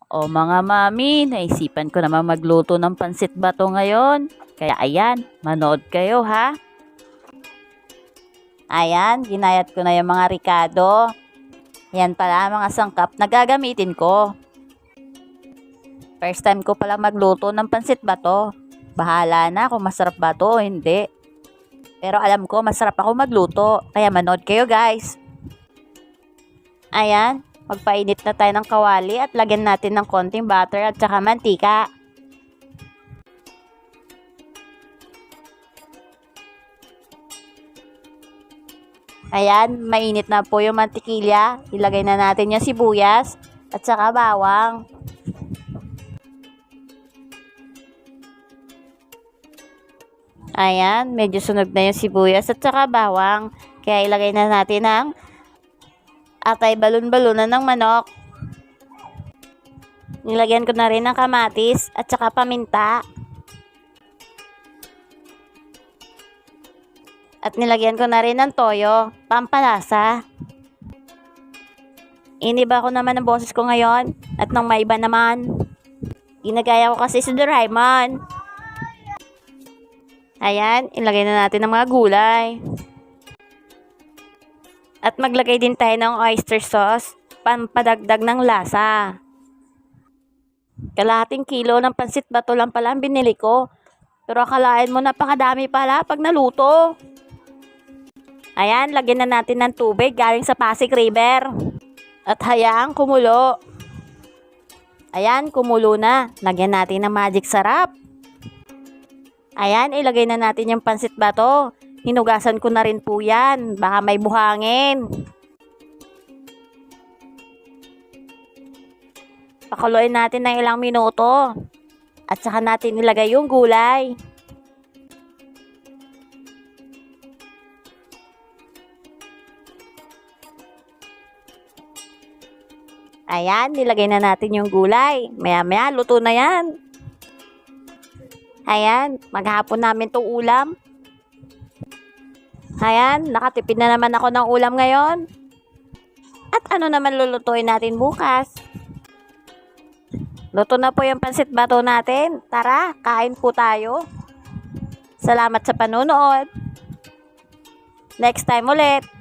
O mga mami, naisipan ko naman magluto ng pansit bato ngayon. Kaya ayan, manood kayo ha. Ayan, ginayat ko na yung mga ricado. Yan pala mga sangkap na gagamitin ko. First time ko pala magluto ng pansit bato. Bahala na kung masarap ba to o hindi. Pero alam ko masarap ako magluto. Kaya manood kayo guys. Ayan, magpainit na tayo ng kawali at lagyan natin ng konting butter at saka mantika. Ayan, mainit na po yung mantikilya. Ilagay na natin yung sibuyas at saka bawang. Ayan, medyo sunog na yung sibuyas at saka bawang. Kaya ilagay na natin ang atay balon-balunan ng manok. Nilagyan ko na rin ng kamatis at saka paminta. At nilagyan ko na rin ng toyo, pampalasa. Iniba ko naman ang boses ko ngayon at nang maiba naman. Ginagaya ko kasi si Doraemon. Ayan, ilagay na natin ang mga gulay. At maglagay din tayo ng oyster sauce, pampadagdag ng lasa. Kalahating kilo ng pansit bato lang pala ang binili ko. Pero akalain mo napakadami pala pag naluto. Ayan, lagyan na natin ng tubig galing sa Pasig River. At hayaang kumulo. Ayan, kumulo na. Lagyan natin ng magic sarap. Ayan, ilagay na natin yung pansit bato. Hinugasan ko na rin po yan. Baka may buhangin. Pakuluin natin ng ilang minuto. At saka natin ilagay yung gulay. Ayan, nilagay na natin yung gulay. Maya-maya, luto na yan. Ayan, maghapon namin itong ulam. Ayan, nakatipid na naman ako ng ulam ngayon. At ano naman lulutuin natin bukas? Luto na po yung pansit bato natin. Tara, kain po tayo. Salamat sa panonood. Next time ulit.